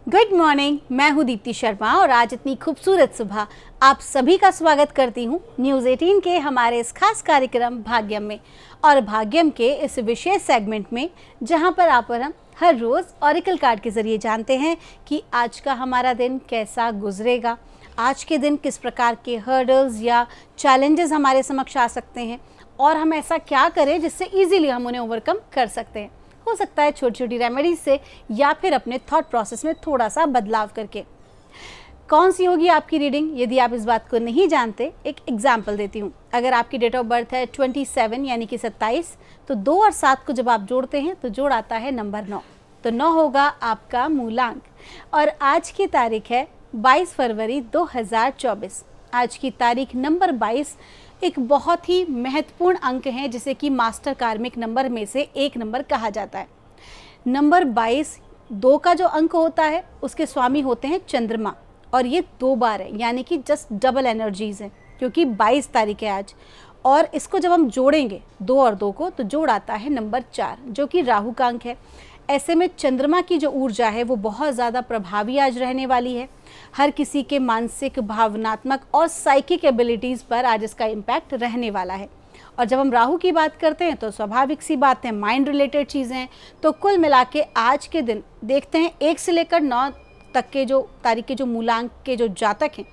Good morning, मैं हूँ दीप्ति शर्मा और आज इतनी खूबसूरत सुबह आप सभी का स्वागत करती हूँ न्यूज़ 18 के हमारे इस खास कार्यक्रम भाग्यम में। और भाग्यम के इस विशेष सेगमेंट में जहाँ पर आप और हम हर रोज़ ऑरेकल कार्ड के ज़रिए जानते हैं कि आज का हमारा दिन कैसा गुजरेगा, आज के दिन किस प्रकार के हर्डल्स या चैलेंजेस हमारे समक्ष आ सकते हैं और हम ऐसा क्या करें जिससे ईजिली हम उन्हें ओवरकम कर सकते हैं। हो सकता है छोटी छोटी रेमेडीज से या फिर अपने थॉट प्रोसेस में थोड़ा सा बदलाव करके। कौन सी होगी आपकी रीडिंग, यदि आप इस बात को नहीं जानते एक एग्जाम्पल देती हूँ। अगर आपकी डेट ऑफ बर्थ है 27 यानी कि 27, तो 2 और 7 को जब आप जोड़ते हैं तो जोड़ आता है नंबर 9, तो 9 होगा आपका मूलांक। और आज की तारीख है 22 फरवरी 2024। आज की तारीख नंबर 22 एक बहुत ही महत्वपूर्ण अंक है जिसे कि मास्टर कार्मिक नंबर में से एक नंबर कहा जाता है। नंबर 22 2 का जो अंक होता है उसके स्वामी होते हैं चंद्रमा, और ये 2 बार है यानी कि जस्ट डबल एनर्जीज है क्योंकि 22 तारीख है आज। और इसको जब हम जोड़ेंगे 2 और 2 को तो जोड़ आता है नंबर 4 जो कि राहु का अंक है। ऐसे में चंद्रमा की जो ऊर्जा है वो बहुत ज़्यादा प्रभावी आज रहने वाली है। हर किसी के मानसिक, भावनात्मक और साइकिक एबिलिटीज़ पर आज इसका इम्पैक्ट रहने वाला है। और जब हम राहु की बात करते हैं तो स्वाभाविक सी बात है, माइंड रिलेटेड चीज़ें हैं। तो कुल मिला के आज के दिन देखते हैं 1 से लेकर 9 तक के जो तारीख के जो मूलांक के जो जातक हैं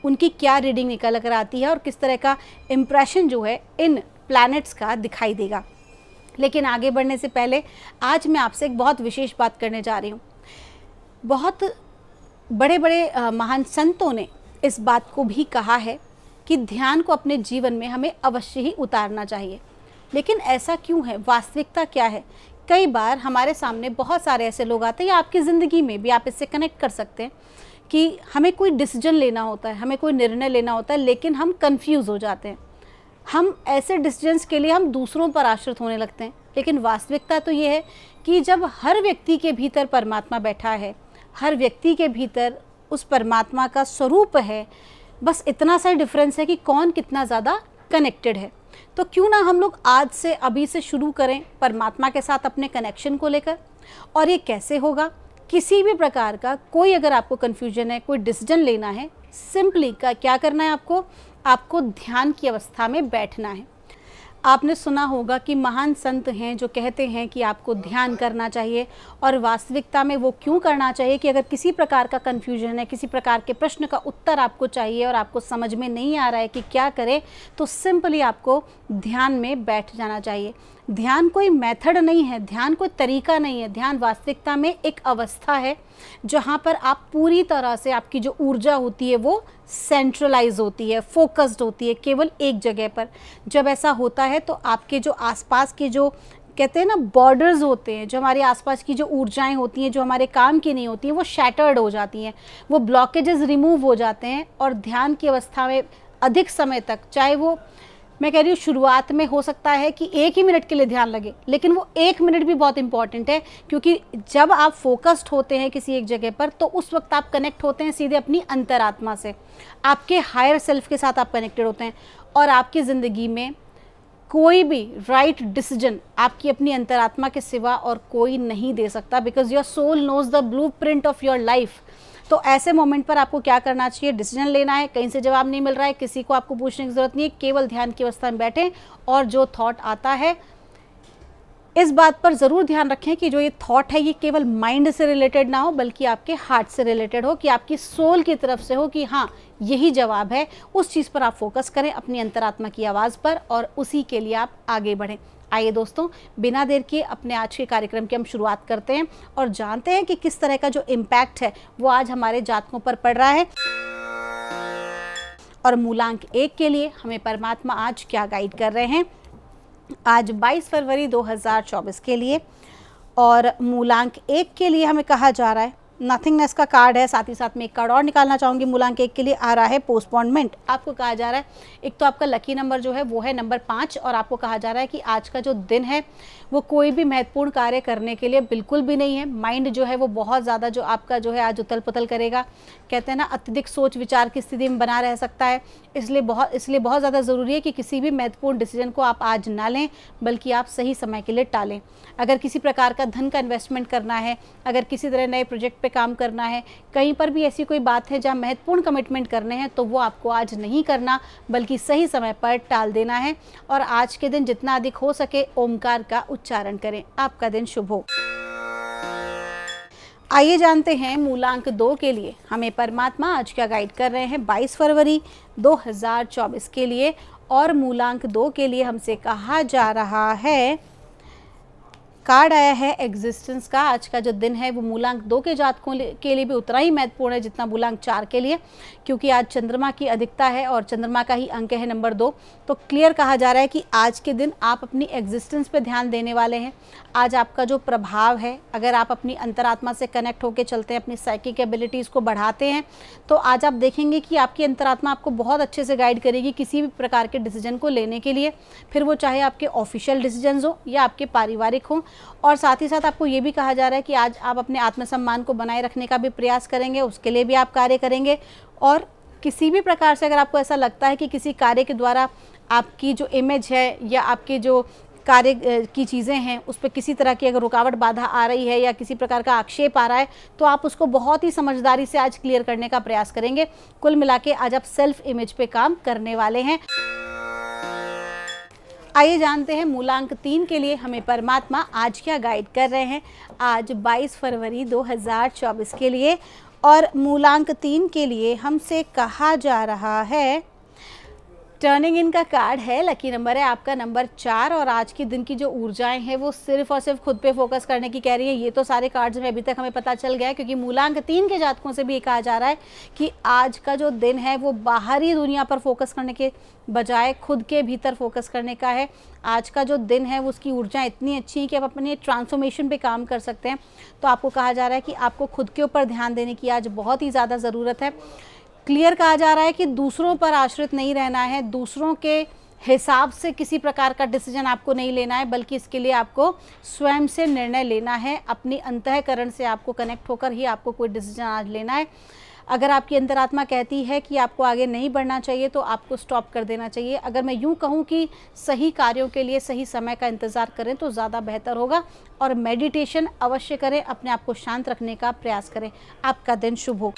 उनकी क्या रीडिंग निकल कर आती है और किस तरह का इम्प्रेशन जो है इन प्लैनेट्स का दिखाई देगा। लेकिन आगे बढ़ने से पहले आज मैं आपसे एक बहुत विशेष बात करने जा रही हूँ। बहुत बड़े बड़े महान संतों ने इस बात को भी कहा है कि ध्यान को अपने जीवन में हमें अवश्य ही उतारना चाहिए। लेकिन ऐसा क्यों है, वास्तविकता क्या है? कई बार हमारे सामने बहुत सारे ऐसे लोग आते हैं या आपकी ज़िंदगी में भी आप इससे कनेक्ट कर सकते हैं कि हमें कोई डिसीजन लेना होता है, हमें कोई निर्णय लेना होता है, लेकिन हम कंफ्यूज हो जाते हैं। हम ऐसे डिसीजंस के लिए हम दूसरों पर आश्रित होने लगते हैं। लेकिन वास्तविकता तो ये है कि जब हर व्यक्ति के भीतर परमात्मा बैठा है, हर व्यक्ति के भीतर उस परमात्मा का स्वरूप है, बस इतना सा डिफरेंस है कि कौन कितना ज़्यादा कनेक्टेड है। तो क्यों ना हम लोग आज से अभी से शुरू करें परमात्मा के साथ अपने कनेक्शन को लेकर। और ये कैसे होगा? किसी भी प्रकार का कोई अगर आपको कन्फ्यूजन है, कोई डिसीजन लेना है, सिंपली क्या करना है आपको ध्यान की अवस्था में बैठना है। आपने सुना होगा कि महान संत हैं जो कहते हैं कि आपको ध्यान करना चाहिए, और वास्तविकता में वो क्यों करना चाहिए कि अगर किसी प्रकार का कन्फ्यूजन है, किसी प्रकार के प्रश्न का उत्तर आपको चाहिए और आपको समझ में नहीं आ रहा है कि क्या करें, तो सिंपली आपको ध्यान में बैठ जाना चाहिए। ध्यान कोई मेथड नहीं है, ध्यान कोई तरीका नहीं है, ध्यान वास्तविकता में एक अवस्था है जहाँ पर आप पूरी तरह से आपकी जो ऊर्जा होती है वो सेंट्रलाइज होती है, फोकस्ड होती है केवल एक जगह पर। जब ऐसा होता है तो आपके जो आसपास के जो कहते हैं ना बॉर्डर्स होते हैं, जो हमारे आसपास की जो ऊर्जाएं होती हैं जो हमारे काम की नहीं होती हैं वो शैटर्ड हो जाती हैं, वो ब्लॉकेजेस रिमूव हो जाते हैं। और ध्यान की अवस्था में अधिक समय तक, चाहे वो मैं कह रही हूँ शुरुआत में हो सकता है कि 1 ही मिनट के लिए ध्यान लगे, लेकिन वो 1 मिनट भी बहुत इंपॉर्टेंट है क्योंकि जब आप फोकस्ड होते हैं किसी एक जगह पर तो उस वक्त आप कनेक्ट होते हैं सीधे अपनी अंतरात्मा से, आपके हायर सेल्फ के साथ आप कनेक्टेड होते हैं। और आपकी ज़िंदगी में कोई भी राइट डिसीजन आपकी अपनी अंतरात्मा के सिवा और कोई नहीं दे सकता, because your soul knows the blueprint of your life. तो ऐसे मोमेंट पर आपको क्या करना चाहिए? डिसीजन लेना है, कहीं से जवाब नहीं मिल रहा है, किसी को आपको पूछने की ज़रूरत नहीं है, केवल ध्यान की अवस्था में बैठें और जो थॉट आता है इस बात पर ज़रूर ध्यान रखें कि जो ये थॉट है ये केवल माइंड से रिलेटेड ना हो बल्कि आपके हार्ट से रिलेटेड हो, कि आपकी सोल की तरफ से हो कि हाँ यही जवाब है। उस चीज़ पर आप फोकस करें, अपनी अंतरात्मा की आवाज़ पर, और उसी के लिए आप आगे बढ़ें। आइए दोस्तों, बिना देर किए अपने आज के कार्यक्रम की हम शुरुआत करते हैं और जानते हैं कि किस तरह का जो इम्पैक्ट है वो आज हमारे जातकों पर पड़ रहा है और मूलांक 1 के लिए हमें परमात्मा आज क्या गाइड कर रहे हैं। आज 22 फरवरी 2024 के लिए और मूलांक 1 के लिए हमें कहा जा रहा है, नथिंगनेस का कार्ड है, साथ ही साथ में एक कार्ड और निकालना चाहूँगी। मूलांक 1 के लिए आ रहा है पोस्टपोनमेंट। आपको कहा जा रहा है, एक तो आपका लकी नंबर जो है वो है नंबर 5, और आपको कहा जा रहा है कि आज का जो दिन है वो कोई भी महत्वपूर्ण कार्य करने के लिए बिल्कुल भी नहीं है। माइंड जो है वो बहुत ज़्यादा जो आपका जो है आज उथल पुथल करेगा। कहते हैं ना अत्यधिक सोच विचार की स्थिति में बना रह सकता है, इसलिए बहुत ज़्यादा ज़रूरी है कि किसी भी महत्वपूर्ण डिसीजन को आप आज ना लें बल्कि आप सही समय के लिए टालें। अगर किसी प्रकार का धन का इन्वेस्टमेंट करना है, अगर किसी तरह नए प्रोजेक्ट पे पे काम करना है, कहीं पर भी ऐसी कोई बात है जहाँ महत्वपूर्ण कमिटमेंट करने हैं तो वो आपको आज नहीं करना, बल्कि सही समय पर टाल देना है। और आज के दिन जितना अधिक हो सके ओमकार का उच्चारण करें। आपका दिन शुभ हो। आइए जानते हैं मूलांक 2 के लिए हमें परमात्मा आज क्या गाइड कर रहे हैं 22 फरवरी 2024 के लिए। और मूलांक 2 के लिए हमसे कहा जा रहा है, कार्ड आया है एग्जिस्टेंस का। आज का जो दिन है वो मूलांक 2 के जातकों के लिए भी उतना ही महत्वपूर्ण है जितना मूलांक 4 के लिए, क्योंकि आज चंद्रमा की अधिकता है और चंद्रमा का ही अंक है नंबर 2। तो क्लियर कहा जा रहा है कि आज के दिन आप अपनी एग्जिस्टेंस पे ध्यान देने वाले हैं। आज आपका जो प्रभाव है, अगर आप अपनी अंतरात्मा से कनेक्ट होकर चलते हैं, अपनी साइकिक एबिलिटीज़ को बढ़ाते हैं, तो आज आप देखेंगे कि आपकी अंतरात्मा आपको बहुत अच्छे से गाइड करेगी किसी भी प्रकार के डिसीजन को लेने के लिए, फिर वो चाहे आपके ऑफिशियल डिसीजंस हो या आपके पारिवारिक हो। और साथ ही साथ आपको ये भी कहा जा रहा है कि आज आप अपने आत्मसम्मान को बनाए रखने का भी प्रयास करेंगे, उसके लिए भी आप कार्य करेंगे। और किसी भी प्रकार से अगर आपको ऐसा लगता है कि किसी कार्य के द्वारा आपकी जो इमेज है या आपके जो कार्य की चीज़ें हैं उस पर किसी तरह की अगर रुकावट बाधा आ रही है या किसी प्रकार का आक्षेप आ रहा है, तो आप उसको बहुत ही समझदारी से आज क्लियर करने का प्रयास करेंगे। कुल मिला के आज आप सेल्फ इमेज पे काम करने वाले हैं। आइए जानते हैं मूलांक 3 के लिए हमें परमात्मा आज क्या गाइड कर रहे हैं आज 22 फरवरी 2024 के लिए। और मूलांक 3 के लिए हमसे कहा जा रहा है, टर्निंग इन का कार्ड है, लकी नंबर है आपका नंबर 4। और आज के दिन की जो ऊर्जाएं हैं वो सिर्फ और सिर्फ खुद पे फोकस करने की कह रही है। ये तो सारे कार्ड्स में अभी तक हमें पता चल गया है, क्योंकि मूलांक 3 के जातकों से भी ये कहा जा रहा है कि आज का जो दिन है वो बाहरी दुनिया पर फोकस करने के बजाय खुद के भीतर फोकस करने का है। आज का जो दिन है वो उसकी ऊर्जा इतनी अच्छी है कि आप अपने ट्रांसफॉर्मेशन पे काम कर सकते हैं। तो आपको कहा जा रहा है कि आपको खुद के ऊपर ध्यान देने की आज बहुत ही ज़्यादा ज़रूरत है। क्लियर कहा जा रहा है कि दूसरों पर आश्रित नहीं रहना है, दूसरों के हिसाब से किसी प्रकार का डिसीजन आपको नहीं लेना है, बल्कि इसके लिए आपको स्वयं से निर्णय लेना है। अपनी अंतःकरण से आपको कनेक्ट होकर ही आपको कोई डिसीजन आज लेना है। अगर आपकी अंतरात्मा कहती है कि आपको आगे नहीं बढ़ना चाहिए तो आपको स्टॉप कर देना चाहिए। अगर मैं यूँ कहूँ कि सही कार्यों के लिए सही समय का इंतज़ार करें तो ज़्यादा बेहतर होगा। और मेडिटेशन अवश्य करें, अपने आप को शांत रखने का प्रयास करें। आपका दिन शुभ हो।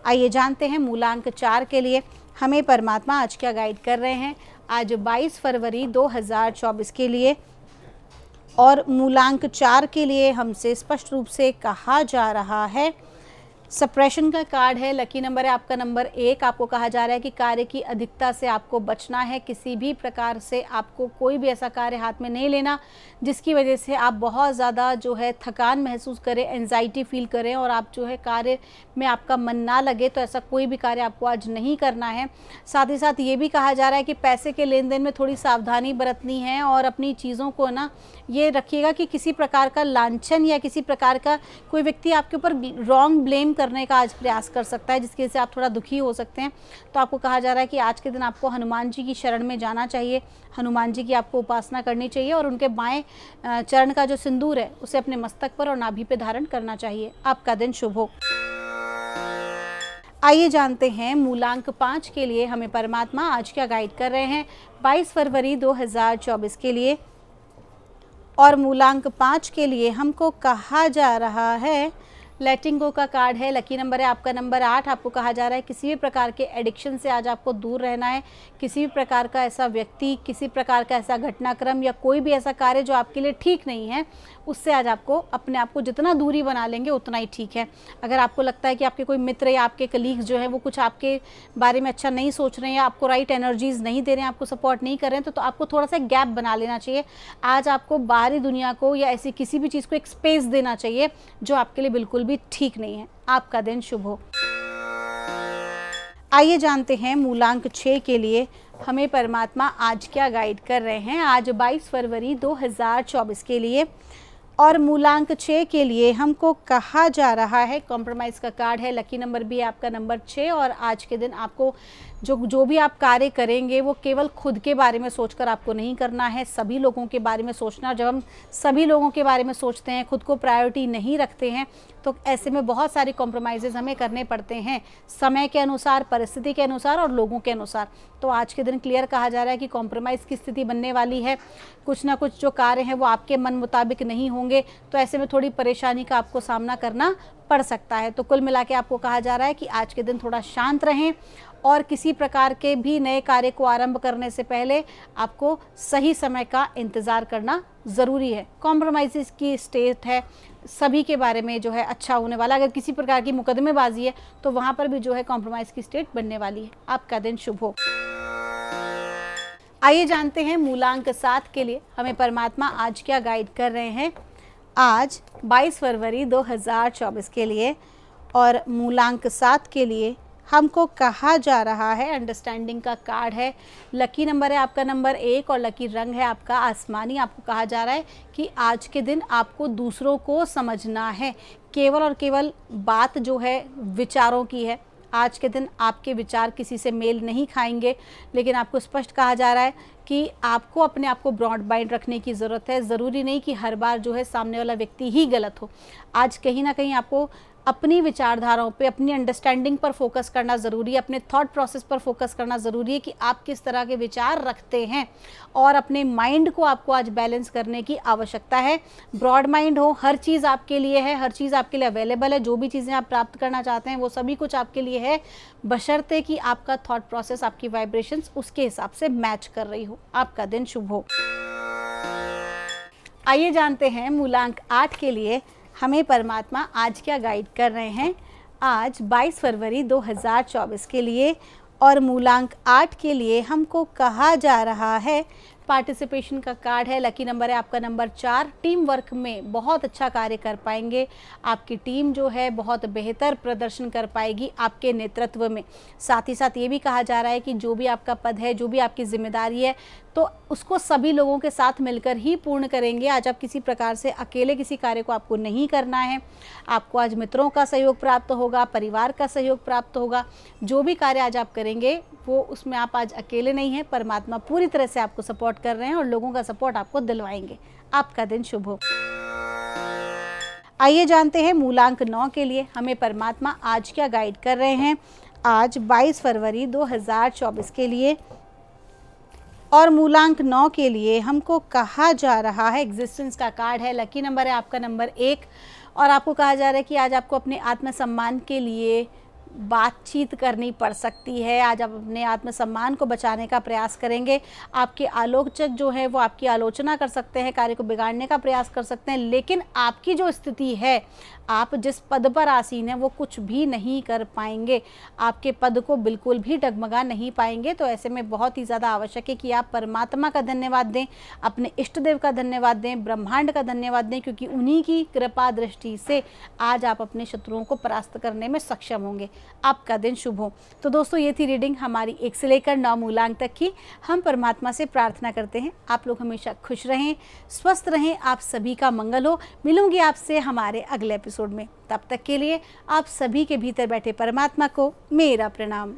आइए जानते हैं मूलांक 4 के लिए हमें परमात्मा आज क्या गाइड कर रहे हैं आज 22 फरवरी 2024 के लिए। और मूलांक 4 के लिए हमसे स्पष्ट रूप से कहा जा रहा है, सप्रेशन का कार्ड है, लकी नंबर है आपका नंबर 1। आपको कहा जा रहा है कि कार्य की अधिकता से आपको बचना है। किसी भी प्रकार से आपको कोई भी ऐसा कार्य हाथ में नहीं लेना जिसकी वजह से आप बहुत ज़्यादा जो है थकान महसूस करें, एंजाइटी फील करें और आप जो है कार्य में आपका मन ना लगे। तो ऐसा कोई भी कार्य आपको आज नहीं करना है। साथ ही साथ ये भी कहा जा रहा है कि पैसे के लेन देन में थोड़ी सावधानी बरतनी है और अपनी चीज़ों को ना ये रखिएगा कि किसी प्रकार का लांछन या किसी प्रकार का कोई व्यक्ति आपके ऊपर रॉन्ग ब्लेम करने का आज प्रयास कर सकता है, जिसकी वजह से आप थोड़ा दुखी हो सकते हैं। तो आपको कहा जा रहा है कि आज के दिन आपको हनुमान जी की शरण में जाना चाहिए, हनुमान जी की आपको उपासना करनी चाहिए और उनके बाएं चरण का जो सिंदूर है उसे अपने मस्तक पर और नाभि पे धारण करना चाहिए। आपका दिन शुभ हो। आइए जानते हैं मूलांक 5 के लिए हमें परमात्मा आज क्या गाइड कर रहे हैं 22 फरवरी 2024 के लिए। और मूलांक 5 के लिए हमको कहा जा रहा है, लेटिंग गो का कार्ड है, लकी नंबर है आपका नंबर 8। आपको कहा जा रहा है किसी भी प्रकार के एडिक्शन से आज आपको दूर रहना है। किसी भी प्रकार का ऐसा व्यक्ति, किसी प्रकार का ऐसा घटनाक्रम या कोई भी ऐसा कार्य जो आपके लिए ठीक नहीं है, उससे आज आपको अपने आप को जितना दूरी बना लेंगे उतना ही ठीक है। अगर आपको लगता है कि आपके कोई मित्र या आपके कलीग्स जो हैं वो कुछ आपके बारे में अच्छा नहीं सोच रहे हैं या आपको राइट एनर्जीज नहीं दे रहे हैं, आपको सपोर्ट नहीं कर रहे हैं, तो आपको थोड़ा सा गैप बना लेना चाहिए। आज आपको बाहरी दुनिया को या ऐसी किसी भी चीज़ को एक स्पेस देना चाहिए जो आपके लिए बिल्कुल भी ठीक नहीं है। आपका दिन शुभ हो। आइए जानते हैं मूलांक 6 के लिए हमें परमात्मा आज क्या गाइड कर रहे हैं आज 22 फरवरी 2024 के लिए। और मूलांक 6 के लिए हमको कहा जा रहा है, कॉम्प्रोमाइज़ का कार्ड है, लकी नंबर भी है आपका नंबर 6। और आज के दिन आपको जो भी आप कार्य करेंगे वो केवल खुद के बारे में सोचकर आपको नहीं करना है, सभी लोगों के बारे में सोचना। जब हम सभी लोगों के बारे में सोचते हैं, खुद को प्रायोरिटी नहीं रखते हैं, तो ऐसे में बहुत सारे कॉम्प्रोमाइज़ेज़ हमें करने पड़ते हैं, समय के अनुसार, परिस्थिति के अनुसार और लोगों के अनुसार। तो आज के दिन क्लियर कहा जा रहा है कि कॉम्प्रोमाइज़ की स्थिति बनने वाली है। कुछ ना कुछ जो कार्य हैं वो आपके मन मुताबिक नहीं होंगे। होंगे, तो ऐसे में थोड़ी परेशानी का आपको सामना करना पड़ सकता है। तो कुल मिला के आपको कहा जा रहा है कि आज के दिन थोड़ा शांत रहें और किसी प्रकार के भी नए कार्य को आरंभ करने से पहले आपको सही समय का इंतज़ार करना ज़रूरी है। कॉम्प्रोमाइज़ की स्टेट है, सभी के बारे में जो है अच्छा होने वाला। अगर किसी प्रकार की मुकदमेबाजी है तो वहाँ पर भी जो है कॉम्प्रोमाइज़ की स्टेट बनने वाली है। आपका दिन शुभ हो। आइए जानते हैं मूलांक 7 के लिए हमें परमात्मा आज क्या गाइड कर रहे हैं। आज 22 फरवरी 2024 के लिए और मूलांक 7 के लिए हमको कहा जा रहा है, अंडरस्टैंडिंग का कार्ड है, लकी नंबर है आपका नंबर 1 और लकी रंग है आपका आसमानी। आपको कहा जा रहा है कि आज के दिन आपको दूसरों को समझना है। केवल और केवल बात जो है विचारों की है। आज के दिन आपके विचार किसी से मेल नहीं खाएंगे, लेकिन आपको स्पष्ट कहा जा रहा है कि आपको अपने आप को ब्रॉड माइंड रखने की ज़रूरत है। ज़रूरी नहीं कि हर बार जो है सामने वाला व्यक्ति ही गलत हो। आज कहीं ना कहीं आपको अपनी विचारधाराओं पे, अपनी अंडरस्टैंडिंग पर फोकस करना ज़रूरी है, अपने थॉट प्रोसेस पर फोकस करना ज़रूरी है कि आप किस तरह के विचार रखते हैं और अपने माइंड को आपको आज बैलेंस करने की आवश्यकता है। ब्रॉड माइंड हो, हर चीज़ आपके लिए है, हर चीज़ आपके लिए अवेलेबल है। जो भी चीज़ें आप प्राप्त करना चाहते हैं वो सभी कुछ आपके लिए है, बशर्ते कि आपका थॉट प्रोसेस, आपकी वाइब्रेशंस उसके हिसाब से मैच कर रही हो। आपका दिन शुभ हो। आइए जानते हैं मूलांक 8 के लिए हमें परमात्मा आज क्या गाइड कर रहे हैं। आज 22 फरवरी 2024 के लिए और मूलांक 8 के लिए हमको कहा जा रहा है, पार्टिसिपेशन का कार्ड है, लकी नंबर है आपका नंबर 4। टीम वर्क में बहुत अच्छा कार्य कर पाएंगे। आपकी टीम जो है बहुत बेहतर प्रदर्शन कर पाएगी आपके नेतृत्व में। साथ ही साथ ये भी कहा जा रहा है कि जो भी आपका पद है, जो भी आपकी जिम्मेदारी है, तो उसको सभी लोगों के साथ मिलकर ही पूर्ण करेंगे। आज आप किसी प्रकार से अकेले किसी कार्य को आपको नहीं करना है। आपको आज मित्रों का सहयोग प्राप्त होगा, परिवार का सहयोग प्राप्त होगा। जो भी कार्य आज आप करेंगे वो उसमें आप आज अकेले नहीं हैं। परमात्मा पूरी तरह से आपको सपोर्ट कर रहे हैं और लोगों का सपोर्ट आपको दिलवाएंगे। आपका दिन शुभ हो। आइए जानते हैं मूलांक 9 के लिए हमें परमात्मा आज क्या गाइड कर रहे हैं। आज 22 फरवरी 2024 के लिए और मूलांक 9 के लिए हमको कहा जा रहा है, एग्जिस्टेंस का कार्ड है, लकी नंबर है आपका नंबर 1 और आपको कहा जा रहा है कि आज आपको अपने आत्मसम्मान के लिए बातचीत करनी पड़ सकती है। आज आप अपने आत्मसम्मान को बचाने का प्रयास करेंगे। आपके आलोचक जो है वो आपकी आलोचना कर सकते हैं, कार्य को बिगाड़ने का प्रयास कर सकते हैं, लेकिन आपकी जो स्थिति है, आप जिस पद पर आसीन हैं वो कुछ भी नहीं कर पाएंगे। आपके पद को बिल्कुल भी डगमगा नहीं पाएंगे। तो ऐसे में बहुत ही ज़्यादा आवश्यक है कि आप परमात्मा का धन्यवाद दें, अपने इष्ट देव का धन्यवाद दें, ब्रह्मांड का धन्यवाद दें, क्योंकि उन्हीं की कृपा दृष्टि से आज आप अपने शत्रुओं को परास्त करने में सक्षम होंगे। आपका दिन शुभ हो। तो दोस्तों, ये थी रीडिंग हमारी 1 से लेकर 9 मूलांक तक की। हम परमात्मा से प्रार्थना करते हैं आप लोग हमेशा खुश रहें, स्वस्थ रहें, आप सभी का मंगल हो। मिलूंगी आपसे हमारे अगले एपिसोड में। तब तक के लिए आप सभी के भीतर बैठे परमात्मा को मेरा प्रणाम।